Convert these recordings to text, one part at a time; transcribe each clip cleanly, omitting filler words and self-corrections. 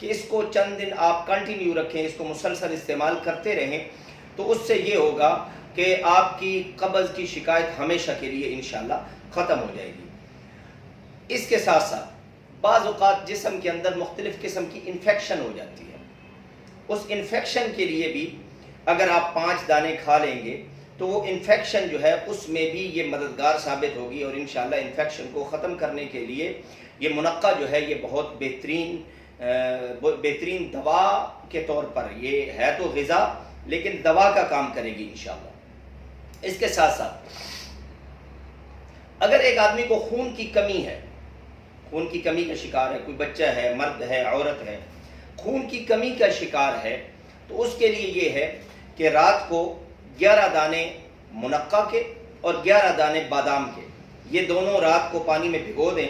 کہ اس کو چند دن آپ کنٹینیو رکھیں، اس کو مسلسل استعمال کرتے رہیں، تو اس سے یہ ہوگا کہ آپ کی قبض کی شکایت ہمیشہ کے لیے انشاءاللہ ختم ہو جائے گی۔ اس کے ساتھ ساتھ بعض اوقات جسم کے اندر مختلف قسم کی انفیکشن ہو جاتی ہے، اس انفیکشن کے لیے بھی اگر آپ 5 دانے کھا لیں گے تو وہ انفیکشن جو ہے اس میں بھی یہ مددگار ثابت ہوگی، اور انشاءاللہ انفیکشن کو ختم کرنے کے لیے یہ منقع جو ہے یہ بہت بہترین دوا کے طور پر، یہ ہے تو غذا لیکن دوا کا کام کرے گی انشاءاللہ۔ اس کے ساتھ ساتھ اگر ایک آدمی کو خون کی کمی ہے، خون کی کمی کا شکار ہے، کوئی بچہ ہے، مرد ہے، عورت ہے، خون کی کمی کا شکار ہے، تو اس کے لیے یہ ہے کہ رات کو 11 دانے منقع کے اور 11 دانے بادام کے، یہ دونوں رات کو پانی میں بھگو دیں،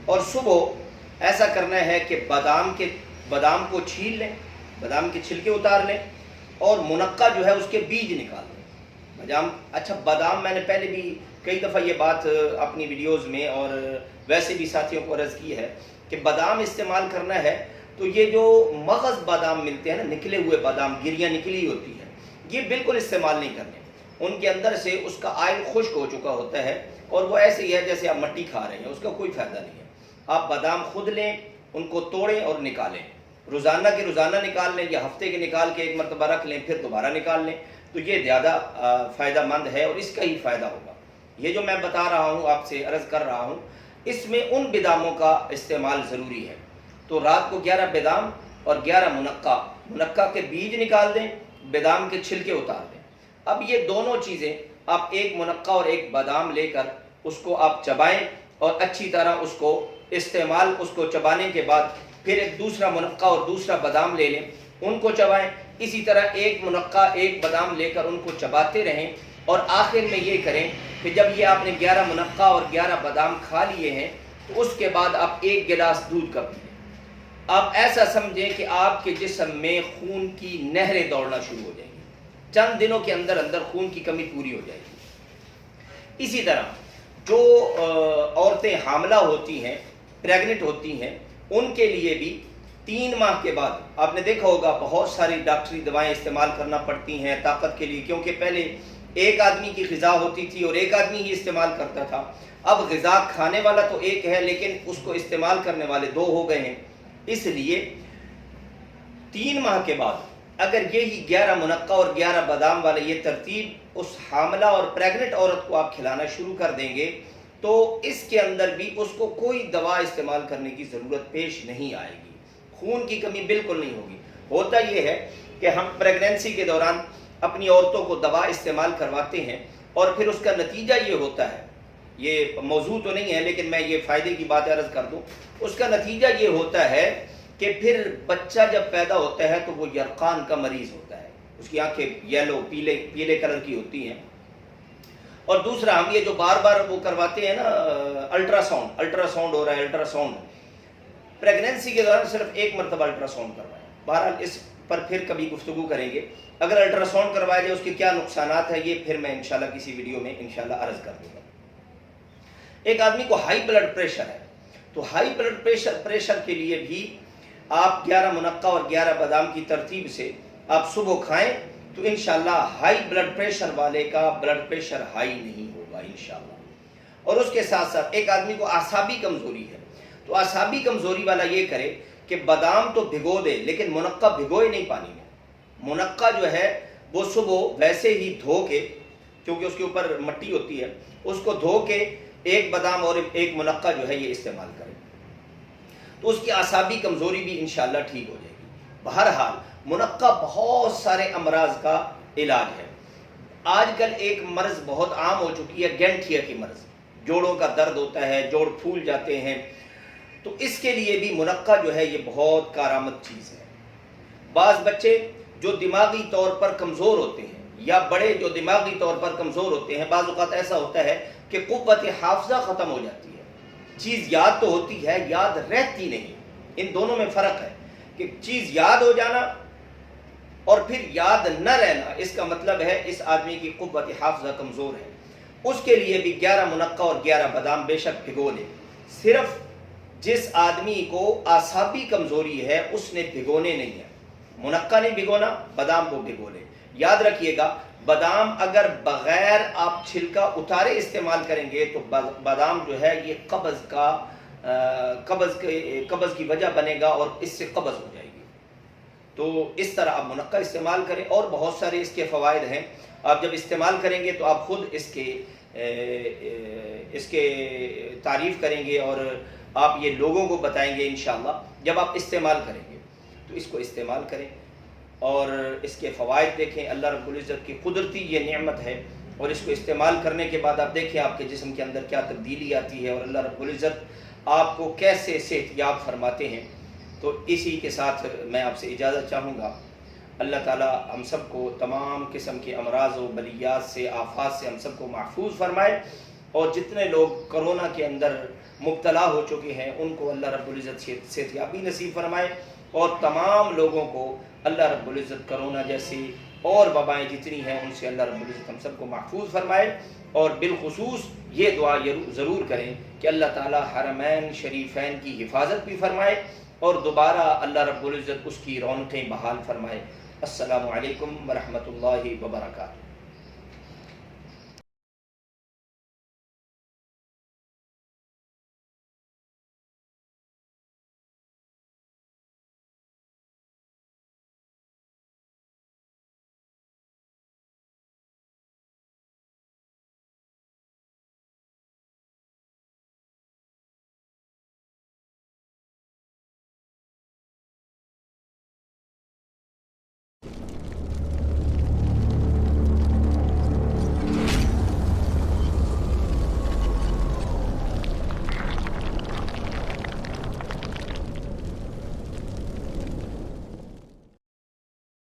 اور صبح ایسا کرنا ہے کہ بادام کو چھیل لیں، بادام کے چھلکے اتار لیں، اور منقع جو ہے اس کے بیج نکال لیں۔ بادام میں نے پہلے بھی کئی دفعہ یہ بات اپنی ویڈیوز میں اور ویسے بھی ساتھیوں کو عرض کی ہے کہ بادام استعمال کرنا ہے تو یہ جو مغز بادام ملتے ہیں نا، نکلے ہوئے بادام، گریاں نکلی ہوتی ہے، یہ بالکل استعمال نہیں کرنے، ان کے اندر سے اس کا آئل خشک ہو چکا ہوتا ہے اور وہ ایسے ہی ہے جیسے آپ مٹی کھا رہے ہیں، اس کا کوئی فائدہ نہیں ہے۔ آپ بادام خود لیں، ان کو توڑیں اور نکالیں، روزانہ کے روزانہ نکال لیں یا ہفتے کے نکال کے ایک مرتبہ رکھ لیں، پھر دوبارہ نکال لیں، تو یہ زیادہ فائدہ مند ہے اور اس کا ہی فائدہ ہوگا۔ یہ جو میں بتا رہا ہوں، آپ سے عرض کر رہا ہوں، اس میں ان باداموں کا استعمال ضروری ہے، تو رات کو 11 بادام اور 11 منقع کے بیج نکال دیں، بادام کے چھلکے اتار دیں۔ اب یہ دونوں چیزیں آپ ایک منقع اور ایک بادام لے کر اس کو آپ چبائیں اور اچھی طرح اس کو استعمال، اس کو چبانے کے بعد پھر ایک دوسرا منقع اور دوسرا بادام لے لیں، ان کو چبائیں، اسی طرح ایک منقع ایک بادام لے کر ان کو چباتے رہیں، اور آخر میں یہ کریں کہ جب یہ آپ نے 11 منقع اور 11 بادام کھا لیے ہیں تو اس کے بعد آپ 1 گلاس دودھ کا پی لیں۔ آپ ایسا سمجھیں کہ آپ کے جسم میں خون کی نہریں دوڑنا شروع ہو جائیں گی، چند دنوں کے اندر اندر خون کی کمی پوری ہو جائے گی۔ اسی طرح جو عورتیں حاملہ ہوتی ہیں، پریگننٹ ہوتی ہیں، ان کے لیے بھی 3 ماہ کے بعد آپ نے دیکھا ہوگا بہت ساری ڈاکٹری دوائیں استعمال کرنا پڑتی ہیں طاقت کے لیے، کیونکہ پہلے ایک آدمی کی غذا ہوتی تھی اور ایک آدمی ہی استعمال کرتا تھا، اب غذا کھانے والا تو ایک ہے لیکن اس کو استعمال کرنے والے 2 ہو گئے ہیں، اس لیے 3 ماہ کے بعد اگر یہی 11 منقع اور 11 بادام والے یہ ترتیب اس حاملہ اور پریگننٹ عورت کو آپ کھلانا شروع کر دیں گے تو اس کے اندر بھی اس کو کوئی دوا استعمال کرنے کی ضرورت پیش نہیں آئے گی، خون کی کمی بالکل نہیں ہوگی۔ ہوتا یہ ہے کہ ہم پریگننسی کے دوران اپنی عورتوں کو دوا استعمال کرواتے ہیں اور پھر اس کا نتیجہ یہ ہوتا ہے، یہ موضوع تو نہیں ہے لیکن میں یہ فائدے کی بات عرض کر دوں، اس کا نتیجہ یہ ہوتا ہے کہ پھر بچہ جب پیدا ہوتا ہے تو وہ یرقان کا مریض ہوتا ہے، اس کی آنکھیں یلو پیلے کلر کی ہوتی ہیں، اور دوسرا ہم یہ جو بار بار وہ کرواتے ہیں نا الٹرا ساؤنڈ ہو رہا ہے، الٹرا ساؤنڈ پریگننسی کے دوران صرف 1 مرتبہ الٹرا ساؤنڈ کروائیں، بہرحال اس پر پھر کبھی گفتگو کریں گے، اگر الٹرا ساؤنڈ کروایا جائے اس کے کیا نقصانات ہیں یہ پھر میں انشاءاللہ کسی ویڈیو میں انشاءاللہ عرض کر دوں گا۔ ایک آدمی کو ہائی بلڈ پریشر ہے تو ہائی بلڈ پریشر کے لیے بھی آپ 11 منقع اور 11 بادام کی ترتیب سے آپ صبح کھائیں تو انشاءاللہ ہائی بلڈ پریشر والے کا بلڈ پریشر ہائی نہیں ہوگا انشاءاللہ۔ اور اس کے ساتھ ساتھ ایک آدمی کو اعصابی کمزوری ہے تو اعصابی کمزوری والا یہ کرے کہ بادام تو بھگو دے لیکن منقع بھگوئے نہیں پانی میں، منقع جو ہے وہ صبح ویسے ہی دھو کے، کیونکہ اس کے اوپر مٹی ہوتی ہے، اس کو دھو کے 1 بادام اور 1 منقع جو ہے یہ استعمال کریں تو اس کی اعصابی کمزوری بھی انشاءاللہ ٹھیک ہو جائے گی۔ بہرحال منقع بہت سارے امراض کا علاج ہے۔ آج کل ایک مرض بہت عام ہو چکی ہے، گینٹھیا کی مرض، جوڑوں کا درد ہوتا ہے، جوڑ پھول جاتے ہیں، تو اس کے لیے بھی منقع جو ہے یہ بہت کارآمد چیز ہے۔ بعض بچے جو دماغی طور پر کمزور ہوتے ہیں یا بڑے جو دماغی طور پر کمزور ہوتے ہیں، بعض اوقات ایسا ہوتا ہے کہ قوت حافظہ ختم ہو جاتی ہے، چیز یاد تو ہوتی ہے یاد رہتی نہیں، ان دونوں میں فرق ہے کہ چیز یاد ہو جانا اور پھر یاد نہ رہنا، اس کا مطلب ہے اس آدمی کی قوت حافظہ کمزور ہے۔ اس کے لیے بھی 11 منقع اور 11 بادام بے شک بھگو لیں، صرف جس آدمی کو اعصابی کمزوری ہے اس نے بھگونے نہیں ہے، منقع نہیں بھگونا، بادام کو بھگو لے۔ یاد رکھیے گا بادام اگر بغیر آپ چھلکا اتارے استعمال کریں گے تو بادام جو ہے یہ قبض کی وجہ بنے گا اور اس سے قبض ہو جائے گی۔ تو اس طرح آپ منقع استعمال کریں، اور بہت سارے اس کے فوائد ہیں، آپ جب استعمال کریں گے تو آپ خود اس کے تعریف کریں گے اور آپ یہ لوگوں کو بتائیں گے انشاءاللہ جب آپ استعمال کریں گے۔ تو اس کو استعمال کریں اور اس کے فوائد دیکھیں، اللہ رب العزت کی قدرتی یہ نعمت ہے، اور اس کو استعمال کرنے کے بعد آپ دیکھیں آپ کے جسم کے اندر کیا تبدیلی آتی ہے اور اللہ رب العزت آپ کو کیسے صحت یاب فرماتے ہیں۔ تو اسی کے ساتھ میں آپ سے اجازت چاہوں گا۔ اللہ تعالی ہم سب کو تمام قسم کے امراض و بلیات سے، آفات سے ہم سب کو محفوظ فرمائے، اور جتنے لوگ کرونا کے اندر مبتلا ہو چکے ہیں ان کو اللہ رب العزت صحت یابی نصیب فرمائے، اور تمام لوگوں کو اللہ رب العزت کرونا جیسی اور وبائیں جتنی ہیں ان سے اللہ رب العزت ہم سب کو محفوظ فرمائے۔ اور بالخصوص یہ دعا ضرور کریں کہ اللہ تعالی حرمین شریفین کی حفاظت بھی فرمائے اور دوبارہ اللہ رب العزت اس کی رونقیں بحال فرمائے۔ السلام علیکم ورحمۃ اللہ وبرکاتہ۔